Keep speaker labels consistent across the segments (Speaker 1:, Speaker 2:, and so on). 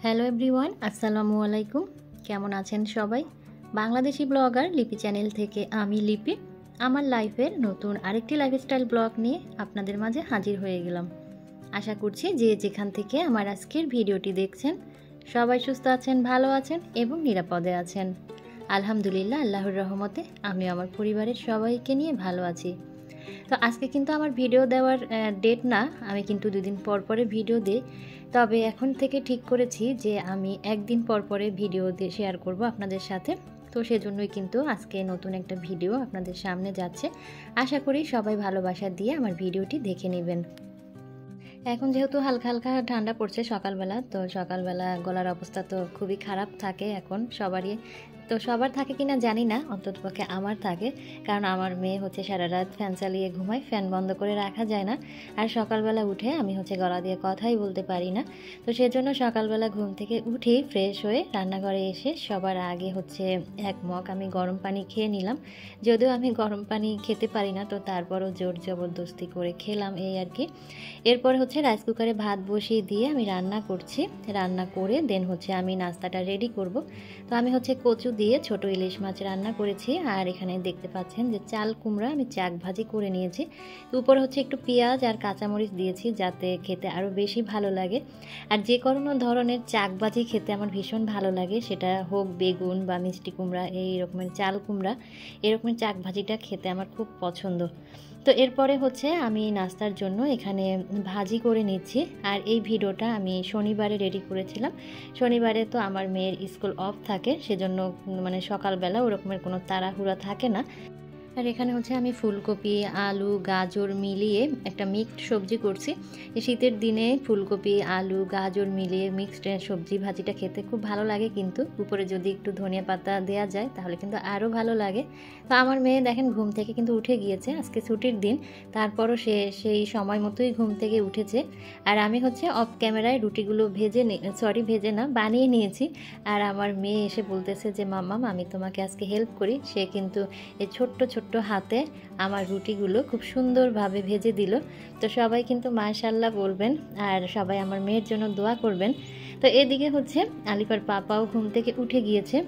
Speaker 1: Hello everyone, আসসালামু আলাইকুম। কেমন আছেন সবাই? বাংলাদেশি ব্লগার লিপি চ্যানেল থেকে আমি লিপি আমার লাইফের নতুন আরেকটি লাইফস্টাইল ব্লগ নিয়ে আপনাদের মাঝে হাজির হয়ে গেলাম। আশা করছি যে যেখান থেকে আমার আজকের ভিডিওটি দেখছেন সবাই সুস্থ আছেন, ভালো আছেন এবং নিরাপদে আছেন। আলহামদুলিল্লাহ, আল্লাহর রহমতে আমি আমার পরিবারের সবাইকে নিয়ে ভালো আছি। তো আজকে কিন্তু আমার ভিডিও দেওয়ার ডেট না, আমি কিন্তু দুদিন পর পরে ভিডিও দিই। তবে এখন থেকে ঠিক করেছি যে আমি একদিন পর পরে ভিডিও দিয়ে শেয়ার করব আপনাদের সাথে। তো সেজন্যই কিন্তু আজকে নতুন একটা ভিডিও আপনাদের সামনে যাচ্ছে। আশা করি সবাই ভালোবাসা দিয়ে আমার ভিডিওটি দেখে নেবেন। এখন যেহেতু হালকা হালকা ঠান্ডা পড়ছে সকালবেলা, তো সকালবেলা গলার অবস্থা তো খুবই খারাপ থাকে এখন সবারই। তো সবার থাকে কিনা জানি না, অন্ততপক্ষে আমার থাকে, কারণ আমার মেয়ে হচ্ছে সারা রাত ফ্যান চালিয়ে ঘুমায়, ফ্যান বন্ধ করে রাখা যায় না। আর সকালবেলা উঠে আমি হচ্ছে গলা দিয়ে কথাই বলতে পারি না। তো সেজন্য সকালবেলা ঘুম থেকে উঠি ফ্রেশ হয়ে রান্নাঘরে এসে সবার আগে হচ্ছে এক মগ আমি গরম পানি খেয়ে নিলাম। যদিও আমি গরম পানি খেতে পারি না, তো তারপরও জোর জবরদস্তি করে খেলাম, এই আর কি। এরপর হচ্ছে রাইস কুকারে ভাত বসিয়ে দিয়ে আমি রান্না করছি। রান্না করে দেন হচ্ছে আমি নাস্তাটা রেডি করব। তো আমি হচ্ছে কচু দিয়ে ছোট ইলিশ মাছ রান্না করেছি, আর এখানে দেখতে পাচ্ছেন যে চাল কুমড়া আমি চাক ভাজি করে নিয়েছি। তো উপরে হচ্ছে একটু পেঁয়াজ আর কাঁচামরিচ দিয়েছি যাতে খেতে আরও বেশি ভালো লাগে। আর যে কোনো ধরনের চাক ভাজি খেতে আমার ভীষণ ভালো লাগে, সেটা হোক বেগুন বা মিষ্টি কুমড়া, এই রকমের চাল কুমড়া, এরকমের চাক ভাজিটা খেতে আমার খুব পছন্দ। তো এরপরে হচ্ছে আমি নাস্তার জন্য এখানে ভাজি করে নিচ্ছি। আর এই ভিডিওটা আমি শনিবারে রেডি করেছিলাম। শনিবারে তো আমার মেয়ের স্কুল অফ থাকে, সেজন্য মানে সকালবেলা ওরকমের কোনো তাড়াহুড়া থাকে না। আর এখানে হচ্ছে আমি ফুলকপি, আলু, গাজর মিলিয়ে একটা মিক্সড সবজি করছি। এই শীতের দিনে ফুলকপি, আলু, গাজর মিলিয়ে মিক্সড সবজি ভাজিটা খেতে খুব ভালো লাগে, কিন্তু উপরে যদি একটু ধনিয়া পাতা দেওয়া যায় তাহলে কিন্তু আরও ভালো লাগে। তো আমার মেয়ে দেখেন ঘুম থেকে কিন্তু উঠে গিয়েছে, আজকে ছুটির দিন, তারপরও সে সেই সময় মতোই ঘুম থেকে উঠেছে। আর আমি হচ্ছে অফ ক্যামেরায় রুটিগুলো ভেজে না বানিয়ে নিয়েছি। আর আমার মেয়ে এসে বলতেছে যে মাম্মাম আমি তোমাকে আজকে হেল্প করি। সে কিন্তু এই ছোট্ট ছোট্ট হাতে আমার রুটিগুলো খুব সুন্দরভাবে ভেজে দিল। তো সবাই কিন্তু মাশাআল্লাহ বলবেন, আর সবাই আমার মেয়ের জন্য দোয়া করবেন। তো এদিকে হচ্ছে আলিফার পাপাও ঘুম থেকে উঠে গিয়েছে।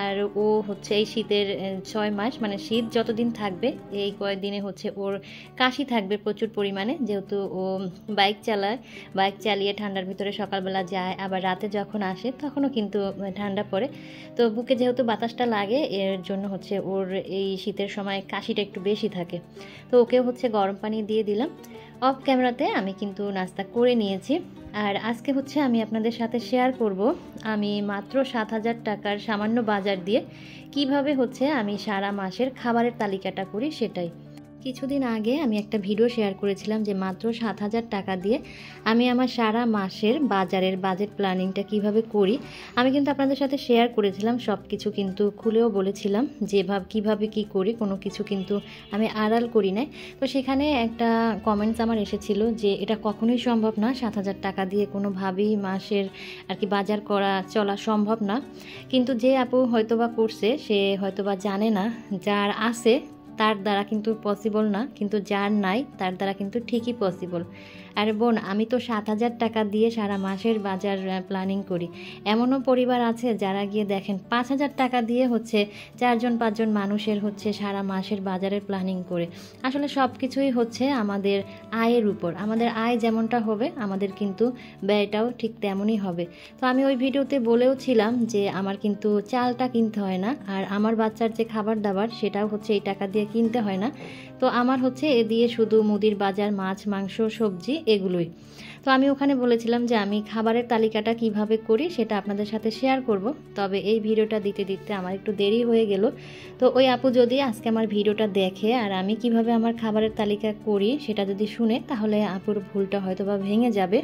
Speaker 1: আর ও হচ্ছে এই শীতের 6 মাস, মানে শীত যতদিন থাকবে এই কয়েকদিনে হচ্ছে ওর কাশি থাকবে প্রচুর পরিমাণে, যেহেতু ও বাইক চালিয়ে ঠান্ডার ভিতরে সকালবেলা যায়, আবার রাতে যখন আসে তখনও কিন্তু ঠান্ডা পড়ে। তো বুকে যেহেতু বাতাসটা লাগে, এর জন্য হচ্ছে ওর এই শীতের সময় কাশিটা একটু বেশি থাকে। তো ওকেও হচ্ছে গরম পানি দিয়ে দিলাম। অফ ক্যামেরাতে আমি কিন্তু নাস্তা করে নিয়েছি। আর আজকে হচ্ছে আমি আপনাদের সাথে শেয়ার করব আমি মাত্র 7,000 টাকার সামান্য বাজার দিয়ে কিভাবে হচ্ছে আমি সারা মাসের খাবারের তালিকাটা করি সেটাই। কিছুদিন আগে আমি একটা ভিডিও শেয়ার করেছিলাম যে মাত্র 7,000 টাকা দিয়ে আমি আমার সারা মাসের বাজেট প্ল্যানিংটা কিভাবে করি। আমি কিন্তু আপনাদের সাথে শেয়ার করেছিলাম সব কিছু, কিন্তু খুলেও বলেছিলাম যে কিভাবে কি করি, কোনো কিছু কিন্তু আমি আড়াল করি নাই। তো সেখানে একটা কমেন্টস আমার এসেছিল যে এটা কখনোই সম্ভব না, 7,000 টাকা দিয়ে কোনোভাবেই মাসের আর কি বাজার চলা সম্ভব না। কিন্তু যে আপু হয়তোবা করছে সে হয়তোবা জানে না, যার আছে তার দ্বারা কিন্তু পসিবল না, কিন্তু যার নাই তার দ্বারা কিন্তু ঠিকই পসিবল। আর বোন, আমি তো 7,000 টাকা দিয়ে সারা মাসের বাজার প্ল্যানিং করি। এমনও পরিবার আছে যারা গিয়ে দেখেন 5,000 টাকা দিয়ে হচ্ছে 4-5জন মানুষের হচ্ছে সারা মাসের বাজারের প্ল্যানিং করে। আসলে সব কিছুই হচ্ছে আমাদের আয়ের উপর, আমাদের আয় যেমনটা হবে আমাদের কিন্তু ব্যয়টাও ঠিক তেমনই হবে। তো আমি ওই ভিডিওতে বলেও ছিলাম যে আমার কিন্তু চালটা কিনতে হয় না, আর আমার বাচ্চার যে খাবার দাবার সেটাও হচ্ছে এই টাকা দিয়ে কিনতে হয় না। তো আমার হচ্ছে এ দিয়ে শুধু মুদির বাজার, মাছ, মাংস, সবজি এগুলোই। তো আমি ওখানে বলেছিলাম যে আমি খাবারের তালিকাটা কিভাবে করি সেটা আপনাদের সাথে শেয়ার করব। তবে এই ভিডিওটা দিতে আমার একটু দেরি হয়ে গেল। তো ওই আপু যদি আজকে আমার ভিডিওটা দেখে আর আমি কিভাবে আমার খাবারের তালিকা করি সেটা যদি শুনে, তাহলে আপুর ভুলটা হয়তো বা ভেঙে যাবে।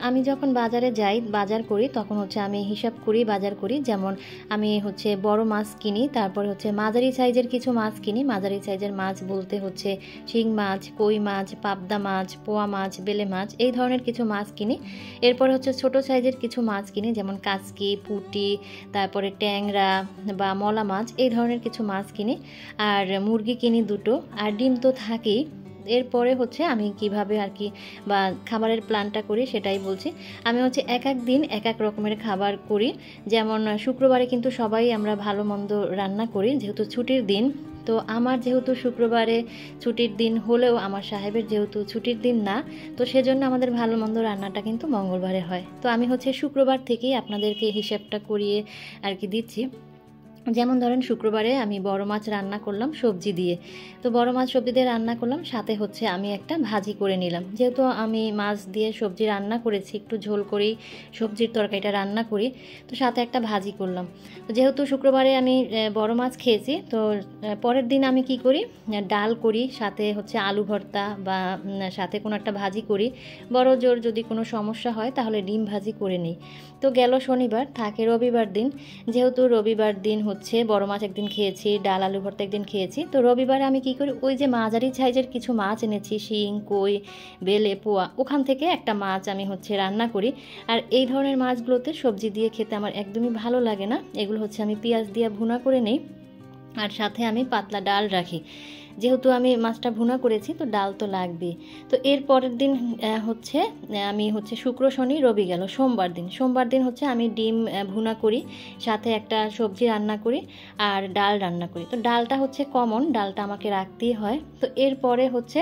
Speaker 1: আমি যখন বাজারে যাই বাজার করি তখন হচ্ছে আমি হিসাব করি বাজার করি। যেমন আমি হচ্ছে বড় মাছ কিনি, তারপর হচ্ছে মাঝারি সাইজের কিছু মাছ কিনি। মাঝারি সাইজের মাছ বলতে হচ্ছে শিং মাছ, কই মাছ, পাবদা মাছ, পোয়া মাছ, বেলে মাছ, এই ধরনের কিছু মাছ কিনি। এরপর হচ্ছে ছোট সাইজের কিছু মাছ কিনি, যেমন কাচকি, পুঁটি, তারপরে ট্যাংরা বা মলা মাছ, এই ধরনের কিছু মাছ কিনি। আর মুরগি কিনি 2টো, আর ডিম তো থাকেই। এরপরে হচ্ছে আমি কিভাবে আর কি বা খাবারের প্ল্যানটা করি সেটাই বলছি। আমি হচ্ছে এক এক দিন এক এক রকমের খাবার করি। যেমন শুক্রবারে কিন্তু সবাই আমরা ভালো মন্দ রান্না করি যেহেতু ছুটির দিন। তো আমার যেহেতু শুক্রবারে ছুটির দিন হলেও আমার সাহেবের যেহেতু ছুটির দিন না, তো সেজন্য আমাদের ভালো মন্দ রান্নাটা কিন্তু মঙ্গলবারে হয়। তো আমি হচ্ছে শুক্রবার থেকেই আপনাদেরকে হিসাবটা করিয়ে আর কি দিচ্ছি। যেমন ধরেন শুক্রবারে আমি বড় মাছ রান্না করলাম সবজি দিয়ে। তো বড় মাছ সবজি দিয়ে রান্না করলাম, সাথে হচ্ছে আমি একটা ভাজি করে নিলাম। যেহেতু আমি মাছ দিয়ে সবজি রান্না করেছি, একটু ঝোল করেই সবজির তরকারিটা রান্না করি, তো সাথে একটা ভাজি করলাম। তো যেহেতু শুক্রবারে আমি বড় মাছ খেয়েছি, তো পরের দিন আমি কি করি, ডাল করি, সাথে হচ্ছে আলু ভর্তা বা সাথে কোনো একটা ভাজি করি। বড় জোর যদি কোনো সমস্যা হয় তাহলে ডিম ভাজি করে নিই। তো গেল শনিবার, থাকে রবিবার দিন। যেহেতু রবিবার দিন হচ্ছে বড় মাছ একদিন খেয়েছি, ডাল আলু ভর্তা একদিন খেয়েছি, তো রবিবারে আমি কি করি, ওই যে মাঝারি সাইজের কিছু মাছ এনেছি, শিং, কই, বেলে, পোয়া, ওখান থেকে একটা মাছ আমি হচ্ছে রান্না করি। আর এই ধরনের মাছগুলোতে সবজি দিয়ে খেতে আমার একদমই ভালো লাগে না। এগুলো হচ্ছে আমি পেঁয়াজ দিয়ে ভুনা করে নেই, আর সাথে আমি পাতলা ডাল রাখি। যেহেতু আমি মাছটা ভুনা করেছি তো ডাল তো লাগবেই। তো এর পরের দিন হচ্ছে আমি হচ্ছে শুক্র শনি রবি গেল, সোমবার দিন হচ্ছে আমি ডিম ভুনা করি, সাথে একটা সবজি রান্না করি আর ডাল রান্না করি। তো ডালটা হচ্ছে কমন, ডালটা আমাকে রাখতেই হয়। তো এরপরে হচ্ছে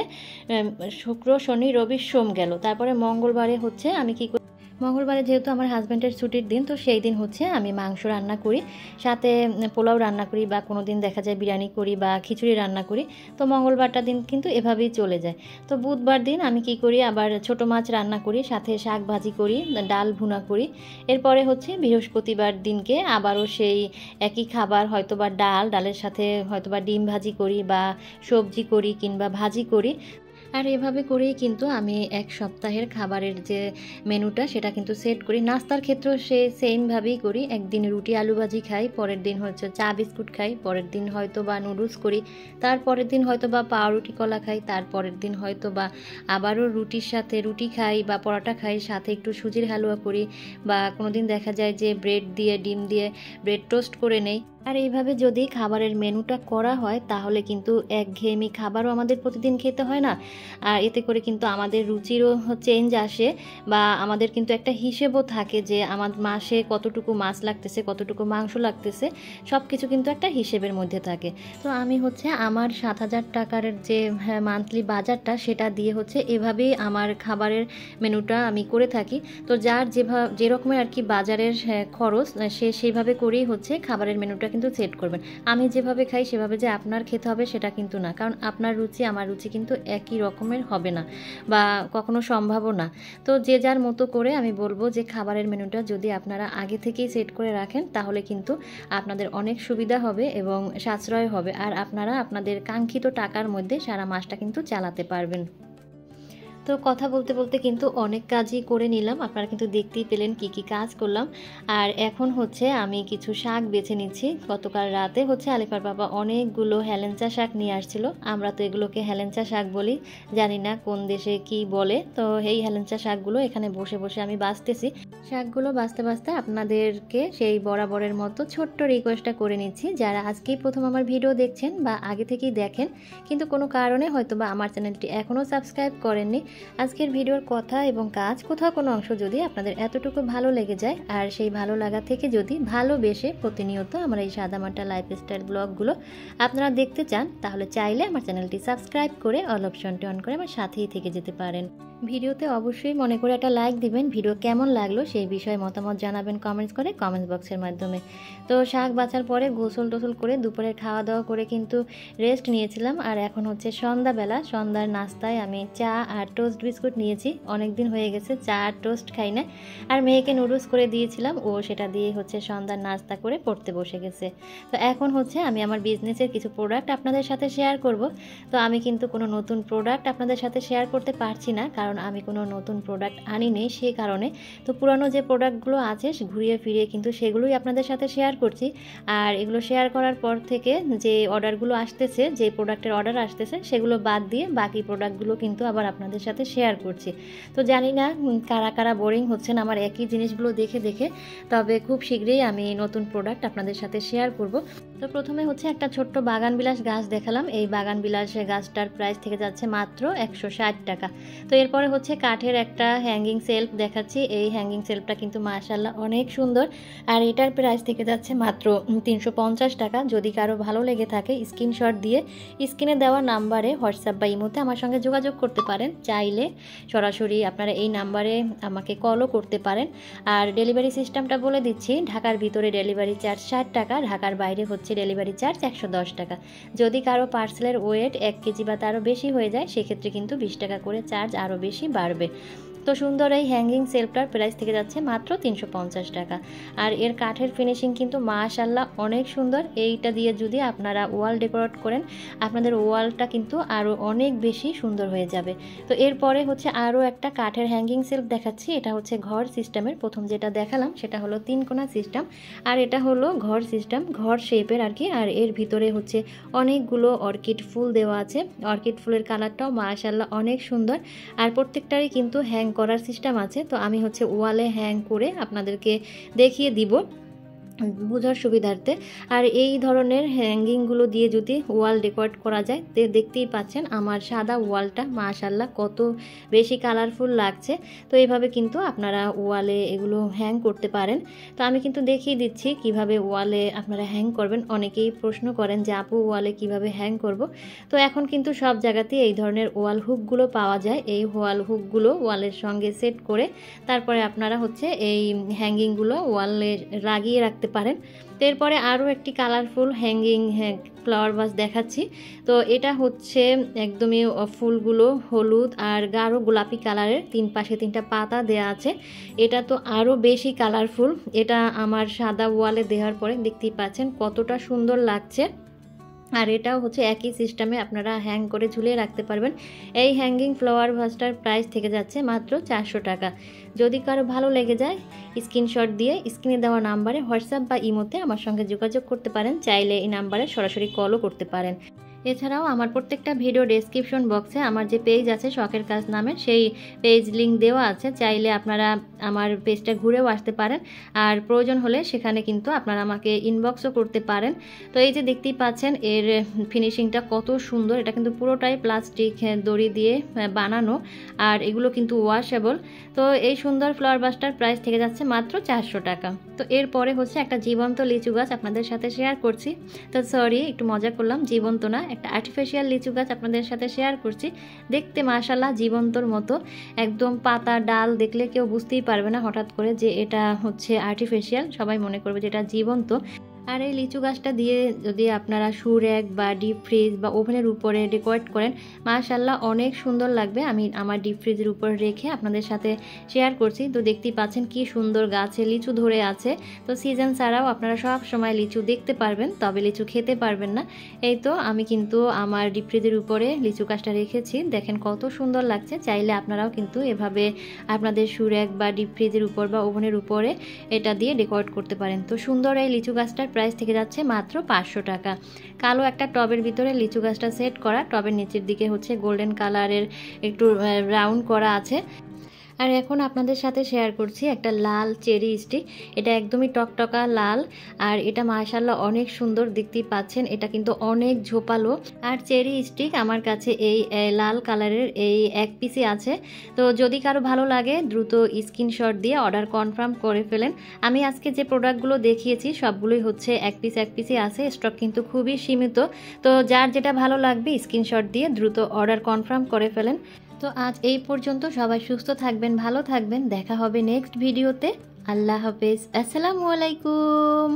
Speaker 1: শুক্র শনি রবি সোম গেল, তারপরে মঙ্গলবারে হচ্ছে আমি কি করি, মঙ্গলবারে যেহেতু আমার হাজব্যান্ডের ছুটির দিন, তো সেই দিন হচ্ছে আমি মাংস রান্না করি, সাথে পোলাও রান্না করি, বা কোনো দিন দেখা যায় বিরিয়ানি করি বা খিচুড়ি রান্না করি। তো মঙ্গলবারটা দিন কিন্তু এভাবেই চলে যায়। তো বুধবার দিন আমি কি করি, আবার ছোট মাছ রান্না করি, সাথে শাক ভাজি করি, ডাল ভুনা করি। এরপরে হচ্ছে বৃহস্পতিবার দিনকে আবারও সেই একই খাবার, হয়তোবা ডালের সাথে হয়তোবা ডিম ভাজি করি বা সবজি করি কিংবা ভাজি করি। আর এভাবে করেই কিন্তু আমি এক সপ্তাহের খাবারের যে মেনুটা সেটা কিন্তু সেট করি। নাস্তার ক্ষেত্রেও সেমভাবেই করি। একদিন রুটি আলু ভাজি খাই, পরের দিন হচ্ছে চা বিস্কুট খাই, পরের দিন হয়তো বা নুডলস করি, তারপরের দিন হয়তো বা পাউরুটি কলা খাই, তারপরের দিন হয়তো বা আবারও রুটির সাথে রুটি খাই বা পরোটা খাই, সাথে একটু সুজির হালুয়া করি, বা কোনো দিন দেখা যায় যে ব্রেড দিয়ে ডিম দিয়ে ব্রেড টোস্ট করে নেই। আর এইভাবে যদি খাবারের মেনুটা করা হয় তাহলে কিন্তু একঘেয়েমি খাবারও আমাদের প্রতিদিন খেতে হয় না। আর এতে করে কিন্তু আমাদের রুচিরও চেঞ্জ আসে, বা আমাদের কিন্তু একটা হিসেবও থাকে যে আমার মাসে কতটুকু মাছ লাগতেছে, কতটুকু মাংস লাগতেছে, সব কিছু কিন্তু একটা হিসেবের মধ্যে থাকে। তো আমি হচ্ছে আমার 7,000 টাকার যে মান্থলি বাজারটা সেটা দিয়ে হচ্ছে এভাবেই আমার খাবারের মেনুটা আমি করে থাকি। তো যার যে রকমের আর কি বাজারের খরচ, সে সেইভাবে করেই হচ্ছে খাবারের মেনুটা কিন্তু সেট করবেন। আমি যেভাবে খাই সেভাবে যে আপনার খেতে হবে সেটা কিন্তু না, কারণ আপনার রুচি আমার রুচি কিন্তু একই রকমের হবে না বা কখনো সম্ভবও না। তো যে যার মতো করে আমি বলবো যে খাবারের মেনুটা যদি আপনারা আগে থেকেই সেট করে রাখেন তাহলে কিন্তু আপনাদের অনেক সুবিধা হবে এবং সাশ্রয় হবে, আর আপনারা আপনাদের কাঙ্ক্ষিত টাকার মধ্যে সারা মাসটা কিন্তু চালাতে পারবেন। তো কথা বলতে বলতে কিন্তু অনেক কাজই করে নিলাম, আপনারা কিন্তু দেখতেই পেলেন কি কি কাজ করলাম। আর এখন হচ্ছে আমি কিছু শাক বেছে নিচ্ছি। গতকাল রাতে হচ্ছে আলিফার বাবা অনেকগুলো হেলেঞ্চা শাক নিয়ে আসছিল। আমরা তো এগুলোকে হেলেঞ্চা শাক বলি, জানি না কোন দেশে কি বলে। তো এই হেলেঞ্চা শাকগুলো এখানে বসে বসে আমি বাছতেছি। শাকগুলো বাছতে বাছতে আপনাদেরকে সেই বরাবরের মতো ছোট্ট রিকোয়েস্টটা করে নিচ্ছি, যারা আজকেই প্রথম আমার ভিডিও দেখছেন বা আগে থেকেই দেখেন কিন্তু কোনো কারণে হয়তো বা আমার চ্যানেলটি এখনও সাবস্ক্রাইব করেননি, আজকের ভিডিওর কথা এবং কাজ কোথাও কোনো অংশ যদি আপনাদের এতটুকু ভালো লেগে যায়, আর সেই ভালো লাগা থেকে যদি ভালোবেসে প্রতিনিয়ত আমার এই সাদামাটা লাইফস্টাইল ব্লগগুলো আপনারা দেখতে চান, তাহলে চাইলে আমার চ্যানেলটি সাবস্ক্রাইব করে অল অপশনটি অন করে আমার সাথেই থেকে যেতে পারেন। ভিডিওতে অবশ্যই মনে করে একটা লাইক দিবেন। ভিডিও কেমন লাগলো সেই বিষয়ে মতামত জানাবেন কমেন্টস করে, কমেন্টস বক্সের মাধ্যমে। তো শাক বাছার পরে গোসল টোসল করে দুপুরের খাওয়া দাওয়া করে কিন্তু রেস্ট নিয়েছিলাম। আর এখন হচ্ছে সন্ধ্যাবেলা, সন্ধ্যার নাস্তায় আমি চা আর টোস্ট বিস্কুট নিয়েছি। অনেক দিন হয়ে গেছে চা আর টোস্ট খাই না। আর মেয়েকে নুডলস করে দিয়েছিলাম, ও সেটা দিয়ে হচ্ছে সন্ধ্যার নাস্তা করে পড়তে বসে গেছে। তো এখন হচ্ছে আমি আমার বিজনেসের কিছু প্রোডাক্ট আপনাদের সাথে শেয়ার করব। তো আমি কিন্তু কোনো নতুন প্রোডাক্ট আপনাদের সাথে শেয়ার করতে পারছি না, কারণ কারণ আমি কোনো নতুন প্রোডাক্ট আনিনি সেই কারণে। তো পুরানো যে প্রোডাক্টগুলো আছে ঘুরিয়ে ফিরিয়ে কিন্তু সেগুলোই আপনাদের সাথে শেয়ার করছি। আর এগুলো শেয়ার করার পর থেকে যে অর্ডারগুলো আসতেছে, যে প্রোডাক্টের অর্ডার আসতেছে সেগুলো বাদ দিয়ে বাকি প্রোডাক্টগুলো কিন্তু আবার আপনাদের সাথে শেয়ার করছি। তো জানি না কারা কারা বোরিং হচ্ছেন আমার একই জিনিসগুলো দেখে দেখে, তবে খুব শীঘ্রই আমি নতুন প্রোডাক্ট আপনাদের সাথে শেয়ার করব। তো প্রথমে হচ্ছে একটা ছোট্ট বাগানবিলাস গাছ দেখালাম। এই বাগানবিলাস গাছটার প্রাইস থেকে যাচ্ছে মাত্র 160 টাকা। তো এরপরে হচ্ছে কাঠের একটা হ্যাঙ্গিং সেলফ দেখাচ্ছি। এই হ্যাঙ্গিং সেলফটা কিন্তু মাশাআল্লাহ অনেক সুন্দর, আর এটার প্রাইস থেকে যাচ্ছে মাত্র 350 টাকা। যদি কারো ভালো লেগে থাকে স্ক্রিনশট দিয়ে স্ক্রিনে দেওয়া নাম্বারে হোয়াটসঅ্যাপ বা ইমোতে আমার সঙ্গে যোগাযোগ করতে পারেন। চাইলে সরাসরি আপনারা এই নাম্বারে আমাকে কলও করতে পারেন। আর ডেলিভারি সিস্টেমটা বলে দিচ্ছি, ঢাকার ভিতরে ডেলিভারি চার্জ 60 টাকা, ঢাকার বাইরে হচ্ছে ডেলিভারি চার্জ 110 টাকা। যদি কারো পার্সেলের ওয়েট 1 কেজি বা তারও বেশি হয়ে যায় সেক্ষেত্রে কিন্তু 20 টাকা করে চার্জ আরও বেশি বাড়বে। তো সুন্দর এই হ্যাঙ্গিং সেলফটার প্রাইস থেকে যাচ্ছে মাত্র 350 টাকা। আর এর কাঠের ফিনিশিং কিন্তু মাশাআল্লাহ অনেক সুন্দর। এইটা দিয়ে যদি আপনারা ওয়াল ডেকোরেট করেন আপনাদের ওয়ালটা কিন্তু আরও অনেক বেশি সুন্দর হয়ে যাবে। তো এরপরে হচ্ছে আরও একটা কাঠের হ্যাঙ্গিং সেলফ দেখাচ্ছি। এটা হচ্ছে ঘর সিস্টেমের, প্রথম যেটা দেখালাম সেটা হলো 3 কোণা সিস্টেম, আর এটা হলো ঘর সিস্টেম, ঘর শেপের আর কি। আর এর ভিতরে হচ্ছে অনেকগুলো অর্কিড ফুল দেওয়া আছে। অর্কিড ফুলের কালারটাও মাশাআল্লাহ অনেক সুন্দর, আর প্রত্যেকটারই কিন্তু হ্যাং করার সিস্টেম আছে। তো আমি হচ্ছে ওয়ালে হ্যাং করে আপনাদেরকে দেখিয়ে দিব বোঝার সুবিধার্থে। আর এই ধরনের হ্যাঙ্গিংগুলো দিয়ে যদি ওয়াল ডেকোরেট করা যায় দেখতেই পাচ্ছেন আমার সাদা ওয়ালটা মাশাআল্লাহ কত বেশি কালারফুল লাগছে। তো এইভাবে কিন্তু আপনারা ওয়ালে এগুলো হ্যাং করতে পারেন। তো আমি কিন্তু দেখিয়ে দিচ্ছি কিভাবে ওয়ালে আপনারা হ্যাং করবেন। অনেকেই প্রশ্ন করেন যে আপু ওয়ালে কিভাবে হ্যাং করব। তো এখন কিন্তু সব জায়গাতেই এই ধরনের ওয়াল হুকগুলো পাওয়া যায়। এই ওয়াল হুকগুলো ওয়ালের সঙ্গে সেট করে তারপরে আপনারা হচ্ছে এই হ্যাঙ্গিংগুলো ওয়ালে লাগিয়ে রাখতে পারেন। তো এরপরে আরও একটি কালারফুল হ্যাঙ্গিং ফ্লাওয়ার ভাস দেখাচ্ছি। তো এটা হচ্ছে একদমই ফুলগুলো হলুদ আর গাঢ় গোলাপি কালারের, 3 পাশে 3টা পাতা দেয়া আছে। এটা তো আরও বেশি কালারফুল। এটা আমার সাদা ওয়ালে দেওয়ার পরে দেখতেই পাচ্ছেন কতটা সুন্দর লাগছে। আর এটাও হচ্ছে একই সিস্টেমে আপনারা হ্যাং করে ঝুলিয়ে রাখতে পারবেন। এই হ্যাঙ্গিং ফ্লাওয়ার ভাসটার প্রাইস থেকে যাচ্ছে মাত্র 400 টাকা। যদি কারো ভালো লেগে যায় স্ক্রিনশট দিয়ে স্ক্রিনে দেওয়া নাম্বারে হোয়াটসঅ্যাপ বা ইমোতে আমার সঙ্গে যোগাযোগ করতে পারেন। চাইলে এই নাম্বারে সরাসরি কলও করতে পারেন। এছাড়াও আমার প্রত্যেকটা ভিডিও ডেসক্রিপশন বক্সে আমার যে পেজ আছে শখের কাজ নামে সেই পেজ লিঙ্ক দেওয়া আছে। চাইলে আপনারা আমার পেজটা ঘুরেও আসতে পারেন, আর প্রয়োজন হলে সেখানে কিন্তু আপনারা আমাকে ইনবক্সও করতে পারেন। তো এই যে দেখতেই পাচ্ছেন এর ফিনিশিংটা কত সুন্দর। এটা কিন্তু পুরোটাই প্লাস্টিক দড়ি দিয়ে বানানো, আর এগুলো কিন্তু ওয়াশেবল। তো এই সুন্দর ফ্লাওয়ার ভাসটার প্রাইস থেকে যাচ্ছে মাত্র 400 টাকা। তো এরপরে হচ্ছে একটা জীবন্ত লিচু গাছ আপনাদের সাথে শেয়ার করছি। তো সরি একটু মজা করলাম, জীবন্ত না, একটা আর্টিফিশিয়াল লিচু গাছ আপনাদের সাথে শেয়ার করছি। দেখতে মাশাআল্লাহ জীবন্তর মতো, একদম পাতা ডাল দেখলে কেউ বুঝতেই পারবে না হঠাৎ করে যে এটা হচ্ছে আর্টিফিশিয়াল, সবাই মনে করবে যে এটা জীবন্ত। আর এই লিচু গাছটা দিয়ে যদি আপনারা শু র্যাক বা ডিপ ফ্রিজ বা ওভেনের উপরে ডেকোরেট করেন মাশাআল্লাহ অনেক সুন্দর লাগবে। আমি আমার ডিপ ফ্রিজের উপর রেখে আপনাদের সাথে শেয়ার করছি। তো দেখতেই পাচ্ছেন কি সুন্দর গাছে লিচু ধরে আছে। তো সিজন ছাড়াও আপনারা সব সময় লিচু দেখতে পারবেন, তবে লিচু খেতে পারবেন না। এই তো আমি কিন্তু আমার ডিপ ফ্রিজের উপরে লিচু গাছটা রেখেছি, দেখেন কত সুন্দর লাগছে। চাইলে আপনারাও কিন্তু এভাবে আপনাদের শু র্যাক বা ডিপ ফ্রিজের উপর বা ওভেনের উপরে এটা দিয়ে ডেকোরেট করতে পারেন। তো সুন্দর এই লিচু গাছটার প্রাইস থেকে যাচ্ছে মাত্র 500 টাকা। কালো একটা টবের ভিতরে লিচু গাছটা সেট করা, টবের নিচের দিকে হচ্ছে গোল্ডেন কালারের একটু রাউন্ড করা আছে। আর এখন আপনাদের সাথে শেয়ার করছি একটা লাল চেরি স্টিক। এটা একদমই টকটকা লাল, আর এটা মাশাআল্লাহ অনেক সুন্দর দেখতেই পাচ্ছেন। এটা কিন্তু অনেক ঝোপালো। আর চেরি স্টিক আমার কাছে এই লাল কালারের এই এক পিসই আছে। তো যদি কারো ভালো লাগে দ্রুত স্ক্রিনশট দিয়ে অর্ডার কনফার্ম করে ফেলেন। আমি আজকে যে প্রোডাক্টগুলো দেখিয়েছি সবগুলোই হচ্ছে এক পিসই আছে, স্টক কিন্তু খুবই সীমিত। তো যার যেটা ভালো লাগবে স্ক্রিনশট দিয়ে দ্রুত অর্ডার কনফার্ম করে ফেলেন। তো আজ এই পর্যন্ত, সবাই সুস্থ থাকবেন, ভালো থাকবেন, দেখা হবে নেক্সট ভিডিওতে। আল্লাহ হাফেজ, আসসালামু আলাইকুম।